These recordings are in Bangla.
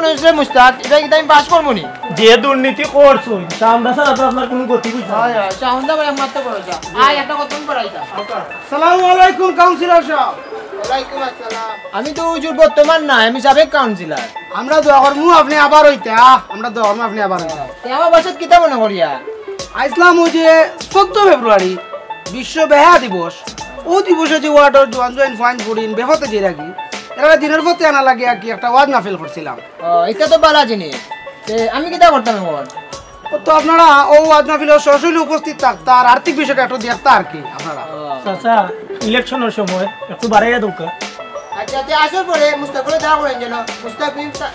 হইছে মুস্তাক এটা কি আমি পাস করব নি যে দুর্নীতি করছো সামদা স্যার আপনার কোনো গতি বুঝা হয় সামদা ভাই মাত্র করছা একটা কথা পড়াইতা আসসালামু আলাইকুম কাউন্সিলর সাহেব। ওয়ালাইকুম আসসালাম আমি তো হুজুর বর্তমান না আমি সাবেক কাউন্সিলর আমরা দোয়া করমু আপনি আবার হইতে আমরা দোয়া করমু আপনি আবার হইতে তে আমার বাসাত কিতা মনে করিয়া আইসলাম ও যে 14 ফেব্রুয়ারি বিশ্ব বেহা দিবস ও দিবসে যে ওয়ার্ডর জোয়ান ফাইন করিন বেহতে যে রাখি এরা দিনের পথে আনা লাগে আর কি একটা ওয়াজ নাফিল করছিলাম এটা তো বালা জিনিস তে আমি কিতা করতাম এখন তো আপনারা ও ওয়াজ নাফিল সরাসরি উপস্থিত থাকতা আর আর্থিক বিষয়টা একটু দেখতা আর কি আপনারা চাচা ইলেকশনের সময় একটু বাড়াইয়া দৌকা আচ্ছা তে আসর পরে মুস্তাকরে দেওয়া করেন যেন মুস্তাক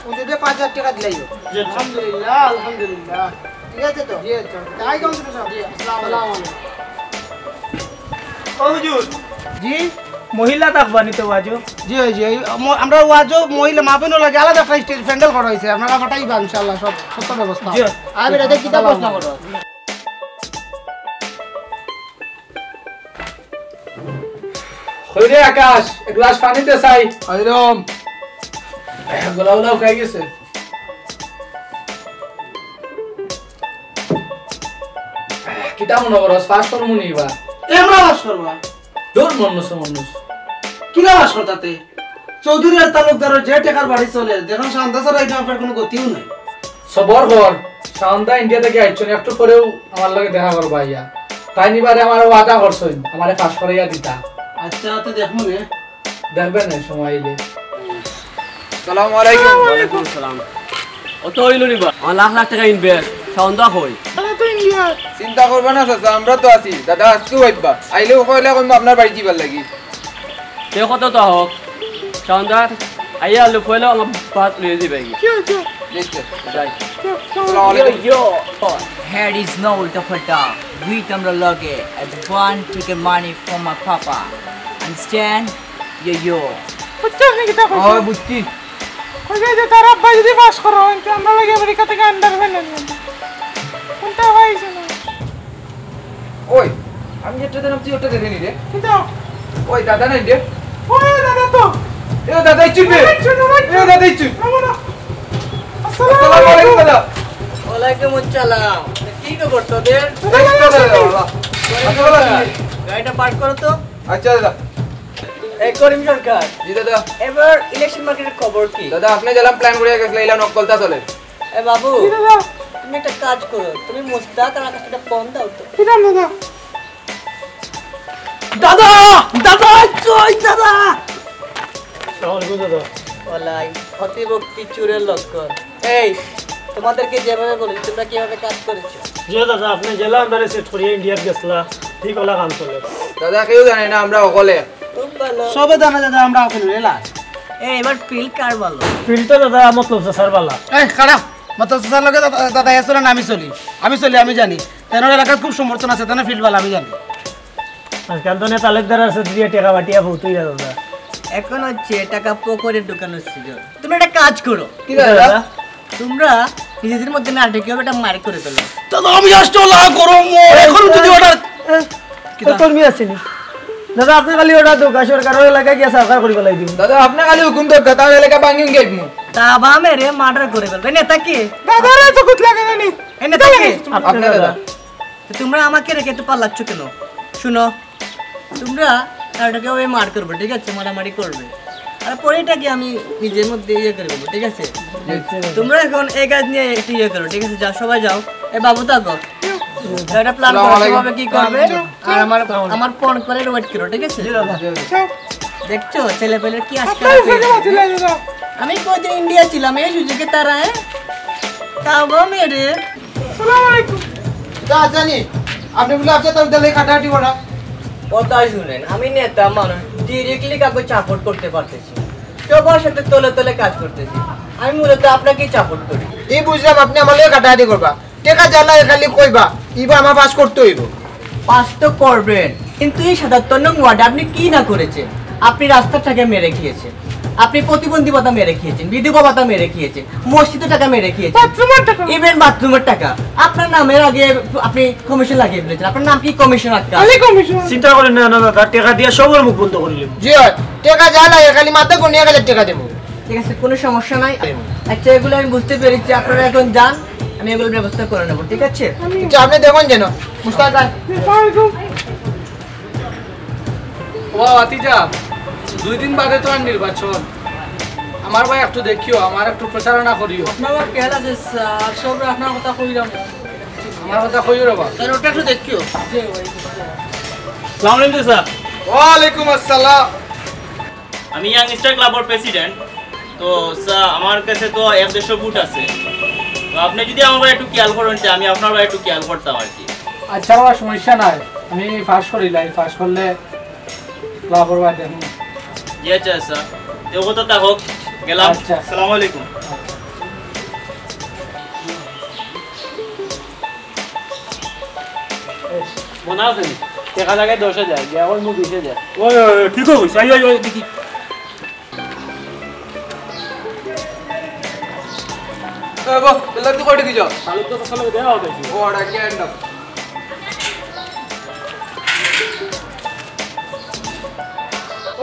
হুজুরে 5000 টাকা দিলাইও আলহামদুলিল্লাহ আলহামদুলিল্লাহ ঠিক আছে তো জি আচ্ছা তাই কাউন্সিলর সাহেব জি আসসালামু আলাইকুম ও হুজুর জি মহিলা তাকবানি তো বাজো জি জি আমরা ওয়াজও মহিলা মাপেনও লাগে আলাদা একটা স্টেজ প্যান্ডেল করা হয়েছে আপনারা ফাটাইবা ইনশাআল্লাহ সব সত্য ব্যবস্থা জি আমি এটা কিতা প্রশ্ন করো হইরে আকাশ এক গ্লাস পানিতে চাই আইরম গোলাও গোলাও খাই গেছে কিতা মনে করস ফাস্ট করমু নি বা এমরা বাস করবা দূর মনুষ মনুষ কিলা বাস করতাতে চৌধুরী আর তালুকদারের যে টাকার বাড়ি চলে দেখুন শান্তাসরা এটা আপনার কোনো গতিও নাই সবর ঘর শান্তা ইন্ডিয়া থেকে আইছন একটু পরেও আমার লগে দেখা করবা ইয়া তাই নিবারে আমার ওয়াদা করছইন আমারে পাস করাইয়া দিতা আচ্ছা তো দেখমু রে দেখবেন না সময় আইলে আসসালামু আলাইকুম ওয়ালাইকুম আসসালাম অত হইল নিবা আমার লাখ লাখ টাকা ইনভেস্ট সন্ধ্যা হই চিন্তা করবা না চাচা আমরা তো আছি দাদা আজকেও আইবা আইলেও কইলে কইম আপনার বাড়ি যাবার লাগি সে কত তো হোক সন্ধ্যা আইয়া আলু ফেলে আমার ভাত লইয়ে দিবে দেখতে যাই আসসালামু আলাইকুম Here is no Ultafata. Wait amra lage at one ticket money from my papa. Understand? Yo. বুঝছো নি কিটা ও বুঝছি কইছে যে তার আব্বা যদি পাস করো তো আমরা লাগে আমেরিকা থেকে আন্ডার ফেলেন কোনটা হইছে না ওই আমি যেটা দিলাম তুই ওটা দে নি রে কিটা ওই দাদা নাই রে ওই দাদা তো এ দাদা ইচ্ছু রে এ দাদা ইচ্ছু আসসালামু আলাইকুম দাদা ওয়ালাইকুম আসসালাম কি খবর তোদের গাড়িটা পার্ক করো তো আচ্ছা দাদা এই করিম সরকার জি দাদা এবার ইলেকশন মার্কেটের খবর কি দাদা আপনি যেলাম প্ল্যান করে গেছিলেন ইলা নকলতা চলে এ বাবু তুমি একটা কাজ করো তুমি মুস্তাক আর আকাশটা ফোন দাও তো কিটা দাদা দাদা দাদা জয় দাদা আসসালামু দাদা ওলাই অতিভক্তি চুরের লক্ষণ এই তোমাদেরকে যেভাবে বলি তোমরা কিভাবে কাজ করেছো জি দাদা আপনি জেলা আন্ডারে সেট করিয়া ইন্ডিয়ার গেছলা ঠিক হলা কাম চলে দাদা কেউ জানে না আমরা সকলে খুব ভালো সবে জানা দাদা আমরা ওখানে রেলা এই এবার পিল কার ভালো ফিল্ডটা দাদা মতলব স্যার বালা এই খারাপ মত স্যার লগে দাদা এসরে না আমি চলি আমি জানি তেনর এলাকায় খুব সমর্থন আছে তেন ফিল্ড বালা আমি জানি আজকাল তো তালেকদার আছে দিয়ে টাকা বাটিয়া ভৌতুই দাদা এখন হচ্ছে টাকা পকেটে ঢোকানোর সিজন তুমি একটা কাজ করো কি দাদা তোমরা নিজেদের মধ্যে না ডেকে একটা মারি করে ফেলো দাদা আমি আসতো লা গরম এখন যদি ওটা কর্মী আসেনি দাদা আপনি খালি ওটা দোকা সরকারের এলাকায় গিয়ে সরকার করে ফেলাই দিব দাদা আপনি খালি হুকুম তো কথা এলাকা ভাঙিং গেটমু তা বা মেরে মার্ডার করে ফেলবে নেতা কি দাদা রে তো কুত লাগে না নি এই নেতা কি আপনি দাদা তো তোমরা আমাকে রেখে একটু পাল্লাচ্ছ কেন শুনো তোমরা তারটাকে ওই মার করবে ঠিক আছে মারামারি করবে আর পরেটাকে আমি নিজের মধ্যে ইয়ে করে দেবো ঠিক আছে তোমরা এখন এই কাজ নিয়ে একটু ইয়ে করো ঠিক আছে যাও সবাই যাও এ বাবু থাকো একটা প্ল্যান করো কিভাবে কি করবে আর আমার ফোন করে ওয়েট করো ঠিক আছে দেখছো ছেলে পেলে কি আজকে আমি কদিন ইন্ডিয়া ছিলাম এই সুযোগে তারা তাও গো মেরে আসসালামু আলাইকুম যা জানি আপনি বলে আপনি তো দিলে কাটাকাটি করা কথা শুনেন আমি নেতা মানুষ ডিরেক্টলি কাউকে সাপোর্ট করতে পারতেছি সবার সাথে তলে তলে কাজ করতেছি আমি মূলত আপনাকেই সাপোর্ট করি এই বুঝলাম আপনি আমার লগে কাটাকাটি করবা টাকা জানা খালি কইবা ইবা আমার পাস করতে হইব পাস তো করবেন কিন্তু এই ৭৭ নং ওয়ার্ডে আপনি কি না করেছেন আপনি রাস্তাটাকে মেরে খেয়েছেন আপনি প্রতিবন্ধী ভাতা মেরে খেয়েছেন বিধবা ভাতা মেরে খেয়েছেন মসজিদের টাকা মেরে খেয়েছেন ইভেন বাথরুমের টাকা আপনার নামের আগে আপনি কমিশন লাগিয়ে ফেলেছেন আপনার নাম কি কমিশন আটকা চিন্তা করেন না দাদা টাকা দিয়ে সবার মুখ বন্ধ করে নিব জি টাকা জানা খালি মাথা কোন 1000 টাকা দেব ঠিক আছে, কোনো সমস্যা নাই। আচ্ছা, এগুলো আমি বুঝতে পেরেছি, আপনারা এখন যান, আমি এগুলোর ব্যবস্থা করে নেবো, ঠিক আছে? আচ্ছা, আপনি দেখুন যেন মুস্তাক ভাই। ও আতিজা, 2 দিন বাদে তো আর নির্বাচন, আমার ভাই একটু দেখিও, আমার একটু প্রচারণা করিও। আপনার কেলা যে সব আপনার কথা কইলাম, আমার কথা কইও রে বাবা। তাহলে ওটা একটু দেখিও। আসসালামু আলাইকুম স্যার। ওয়ালাইকুম আসসালাম। আমি ইয়াংস্টার ক্লাবের প্রেসিডেন্ট। তো স্যার আমার কাছে তো 150 বুট আছে, তো আপনি যদি আমার ভাই একটু খেয়াল করেন, আমি আপনার ভাই একটু খেয়াল করতাম আর কি। আচ্ছা বাবা, সমস্যা নাই, আমি পাস করিলাই, পাস করলে ক্লাবের ভাই দেখুন। জি আচ্ছা স্যার, তো কথা থাকুক, গেলাম। আচ্ছা। আসসালামু আলাইকুম। মনে আছে টাকা জায়গায় 10,000 গিয়া ওই মু 20,000। ওই কি কইছ? আই আই দেখি। বাবা বেলা তো কইতে দিছো তাহলে তো আসলে দেওয়া হবে। ওড়া কি এন্ড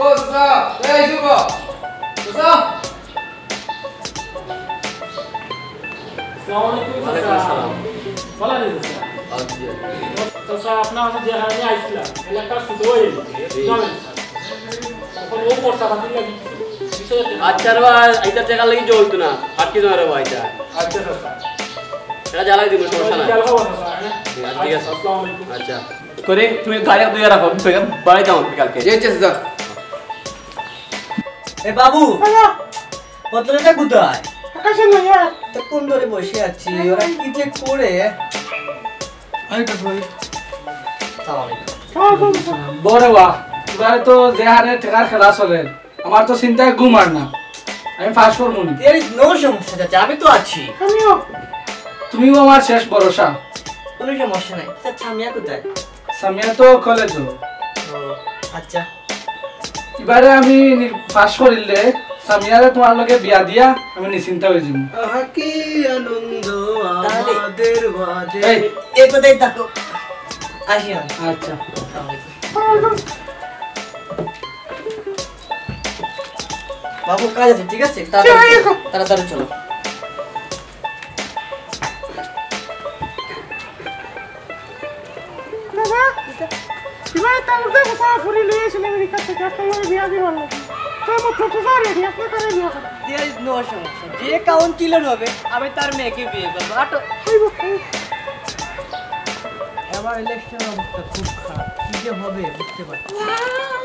ও সুসা এই সুবা সুসা। আসসালামু আলাইকুম স্যার। ভালো আছেন স্যার? তো স্যার আপনার কাছে যে আমি আইছিলাম এলাকা শুধু ওই জানেন স্যার, এখন ও পড়তা বাতিল লাগি। আচ্ছা রে ভাই, আইতা টাকা লাগি জইতো না, আর কি জানো রে ভাই এটা। আচ্ছা স্যার, এটা জ্বালাই দিব, সমস্যা নাই। খেয়াল করবেন স্যার, হ্যাঁ? ঠিক আছে। আসসালামু আলাইকুম। আচ্ছা করে তুমি গাড়ি দুই রাখো, তুই বাড়ি যাও কালকে। জি আচ্ছা সুসা। এ বাবু, পত্রটা কোথায়? তো কোন ধরে বসে আছি, ওরা কি যে করে। বড় বাহ, এবারে তো যে হারে টাকার খেলা চলে, আমার তো চিন্তায় ঘুম আর না, আমি পাস করবো নি। There is no সমস্যা চাচা, আমি তো আছি। তুমিও আমার শেষ ভরসা। কোনো সমস্যা নাই। আচ্ছা, ছামিয়া কোথায়? সামিয়া তো কলেজ, ও আচ্ছা, এবারে আমি পাস করিলে সামিয়ারে তোমার লগে বিয়া দিয়া আমি নিশ্চিন্ত হয়ে যাব। আহা কি আনন্দ তাহলে আমাদের মাঝে। এই এই কোথায় থাকো, আসি আমি। আচ্ছা, বাবু কাজ আছে, ঠিক আছে? তাড়াতাড়ি চলো। There is no সমস্যা, যে কাউন্সিলর হবে আমি তার মেয়েকে বিয়ে করবো। আটো এবার ইলেকশন অবস্থা খুব খারাপ, কি যে হবে বুঝতে পারছি। Wow!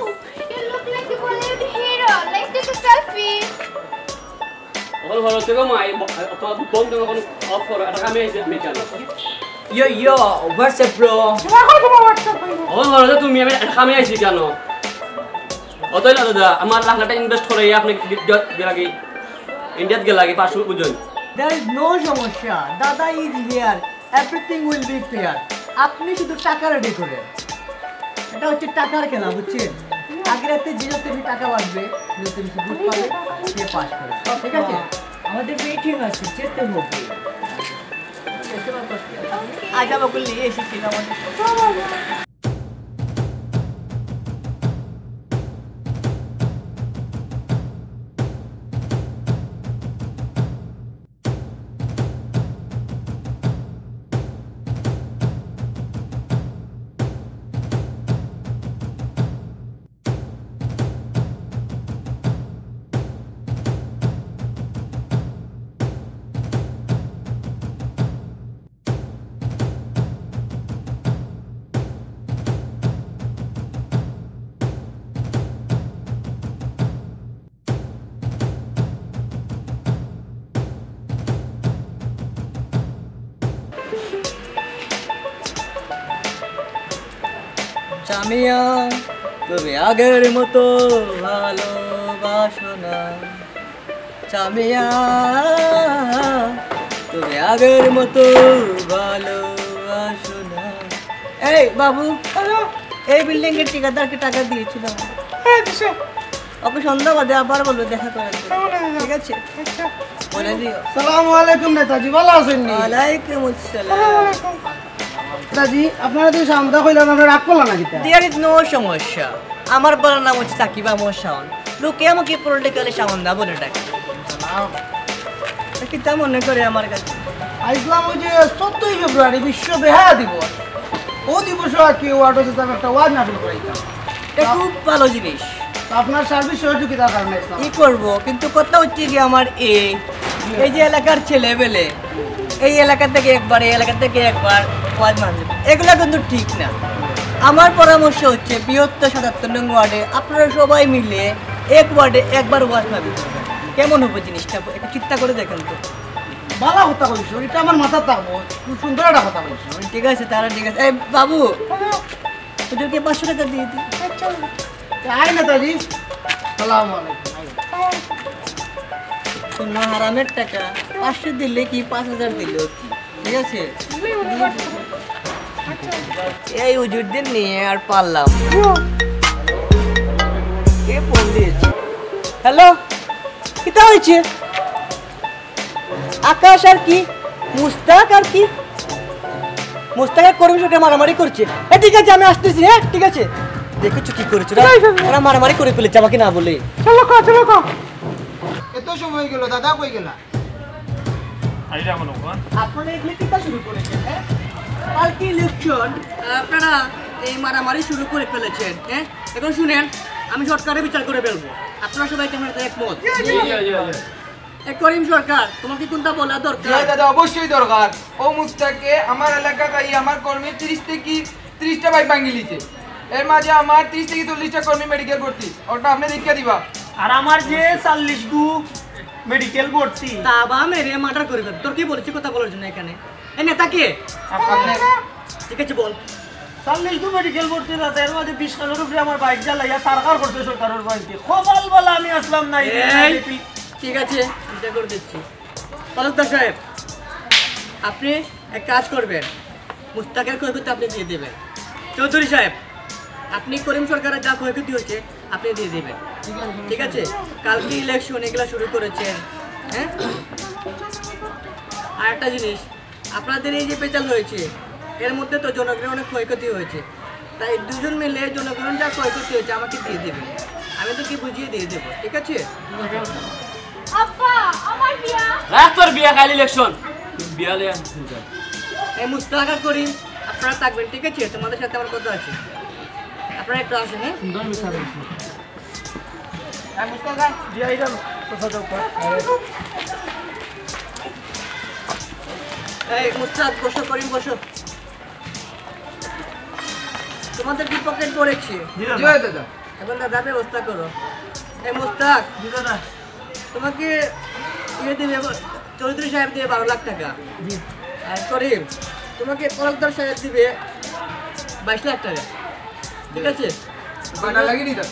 You look like a Bollywood hero. Let's take a selfie. ওর ভালো থেকে মাই তোমার বন্ধ কোন অফ করো, এটা আমি আইছি আমি জানো। Yo, what's up bro? ওর ভালো তুমি আমি এটা আমি আইছি কেন? অতই না দাদা, আমার লাখ টাকা ইনভেস্ট করে আপনি গেলাগি ইন্ডিয়াত গেলাগি 500 বুঝুন। There is no সমস্যা, দাদা is here, everything will be fair. আপনি শুধু টাকা রেডি করেন, এটা হচ্ছে টাকার খেলা বুঝছেন। আগের রাতে যে যত বেশি টাকা বাঁচবে, যত বেশি বুট পাবে, সে পাস করবে, ঠিক আছে? আমাদের মিটিং আছে, যেতে হবে। আজ আমাকে নিয়ে এসেছিল আমাদের। জামিয়া তুমি আগের মতো ভালোবাসো না, জামিয়া তুমি আগের মতো ভালোবাসো না। এই বাবু, এই বিল্ডিং এর ঠিকাদারকে টাকা দিয়েছিল, ওকে সন্ধ্যা বাদে আবার বলবো দেখা করার জন্য, ঠিক আছে? বলে দিও। সালামু আলাইকুম নেতাজি, ভালো আছেন নি? ওয়ালাইকুম আসসালাম। নেতাজি আপনারা তো সামদা কইলাম, আমরা রাগ করলাম না কিতা? There is no সমস্যা, আমার বলার নাম হচ্ছে সাকিব আহমদ শাওন, লোকে আমাকে পলিটিক্যালি সামন্দা বলে ডাকে। কিতা মনে করে আমার কাছে আইসলাম ওই যে 14 ফেব্রুয়ারি বিশ্ব বেহায়া দিবস ও দিবসে আর কি ওয়ার্ড হচ্ছে আমি একটা ওয়াজ নাফিল করাইতাম এটা খুব ভালো জিনিস আপনার সার্ভিস সহযোগিতার কারণে ইসলাম কি করব কিন্তু কথা হচ্ছে কি আমার এই যে এলাকার ছেলেবেলে এই এলাকা থেকে একবার এই এলাকা থেকে একবার ওয়াজ মাহফিল এগুলা কিন্তু ঠিক না আমার পরামর্শ হচ্ছে বৃহত্তর 77 নং ওয়ার্ডে আপনারা সবাই মিলে এক ওয়ার্ডে একবার ওয়াজ মাহফিল করবেন কেমন হবে জিনিসটা একটু চিন্তা করে দেখেন তো ভালো কথা কইছো এটা আমার মাথা থাকবো খুব সুন্দর একটা কথা কইছো ঠিক আছে তাহলে ঠিক আছে এই বাবু তোদেরকে 500 টাকা দিয়ে দিই আই নেতাজি সালাম আলাইকুম শূন্য হারামের টাকা 500 দিলে কি 5000 দিলে কি ঠিক আছে এই হুজুরদের নিয়ে আর পারলাম কে ফোন দিয়েছে হ্যালো কিটা হয়েছে আকাশ আর কি মুস্তাক আর কি মুস্তাক কর্মী সঙ্গে মারামারি করছে ঠিক আছে আমি আসতেছি হ্যাঁ ঠিক আছে দেখেছো কি করেছো ওরা মারামারি করে ফেলেছে আমাকে না বলে চলো এত সময় গেল দাদা কই গেলা আপনারা এগুলো কিটা শুরু করেছেন হ্যাঁ কালকে ইলেকশন আপনারা এই মারামারি শুরু করে ফেলেছেন হ্যাঁ এখন শুনেন আমি সরকারের বিচার করে ফেলবো আপনারা সবাই কেমন একমত করিম সরকার তোমাকে কোনটা বলা দরকার দাদা অবশ্যই দরকার ও মুস্তাককে আমার এলাকা তাই আমার কর্মী 30 থেকে 30টা বাইক ভাঙি লিছে এর মাঝে আমার 30 থেকে 40টা কর্মী মেডিকেল ভর্তি ওটা আপনি দেখে দিবা আর আমার যে 40 গু মেডিকেল ভর্তি তা বা মেরে মার্ডার করবে তোর কি বলেছি কথা বলার জন্য এখানে এই নেতা কে আপনি ঠিক আছে বল 40 গু মেডিকেল ভর্তি না এর মাঝে 20 খানের উপরে আমার বাইক জ্বালাইয়া সরকার করতে সরকারের বাইকে খবল বলা আমি আসলাম না ঠিক আছে চিন্তা করে দিচ্ছি তালুকদার সাহেব আপনি এক কাজ করবেন মুস্তাকের ক্ষয়ক্ষতি আপনি দিয়ে দেবেন চৌধুরী সাহেব আপনি করিম সরকারের যা ক্ষয়ক্ষতি হয়েছে আপনি দিয়ে দেবেন ঠিক আছে কালকে ইলেকশন এগুলা শুরু করেছেন হ্যাঁ আর একটা জিনিস আপনাদের এই যে পেচাল হয়েছে এর মধ্যে তো জনগণের অনেক ক্ষয়ক্ষতি হয়েছে তাই দুজন মিলে জনগণ যা ক্ষয়ক্ষতি হয়েছে আমাকে দিয়ে দেবেন আমি তো কি বুঝিয়ে দিয়ে দেবো ঠিক আছে আব্বা আমার বিয়া রাখ তোর বিয়া কাল ইলেকশন বিয়া লে এই মুস্তাক আর করিম আপনারা থাকবেন ঠিক আছে তোমাদের সাথে আমার কথা আছে আপনারা একটু আসেন হ্যাঁ এই মুস্তাক বসো করিম বসো তোমাদের কি পকেট পড়েছে দাদা এখন দাদা ব্যবস্থা করো এই মুস্তাক দাদা তোমাকে ইয়ে দিবে চৌধুরী সাহেব দিবে 12 লাখ টাকা আর করিম তোমাকে তরফদার সাহেব দিবে 22 লাখ টাকা ঠিক আছে বানা লাগি দিদা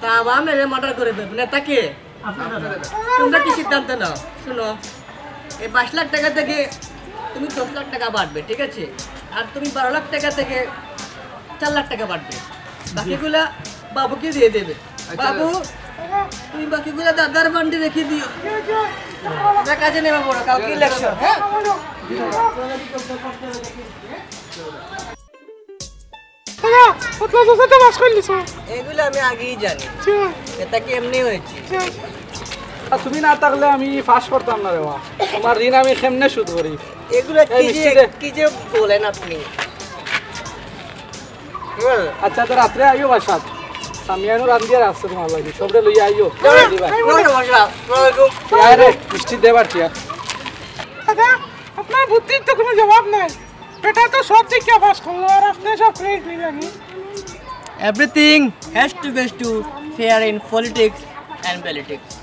তা আবার মেরে মার্ডার করে দেবে নেতাকে তোমরা কি সিদ্ধান্ত নাও শুনো এই 22 লাখ টাকা থেকে তুমি 10 লাখ টাকা বাড়বে ঠিক আছে আর তুমি 12 লাখ টাকা থেকে 4 লাখ টাকা বাড়বে বাকিগুলা বাবুকে দিয়ে দেবে বাবু তুমি বাকিগুলা দাদার বান্ডে রেখে দিও তোমরা কাজে নেমে পড়ো কালকে ইলেকশন হ্যাঁ এগুলো আমি আগেই জানি এটা কি এমনি হয়েছে আর তুমি না থাকলে আমি ফাঁস করতাম না রে আমার ঋণ আমি কেমনে সুদ করি এগুলো কি যে বলেন আপনি আচ্ছা তো রাত্রে আইও বাসাত সামিয়ানো রান্দিয়া রাখছে তোমার বাড়ি সবরে লইয়া আইও রে মিষ্টি দেবার টিয়া দাদা আপনার বুদ্ধির তো কোনো জবাব নাই বেটা তো সব দিকে পাস করলো আর আপনি সব ক্রেডিট নিলেন Everything has to be fair in politics and politics.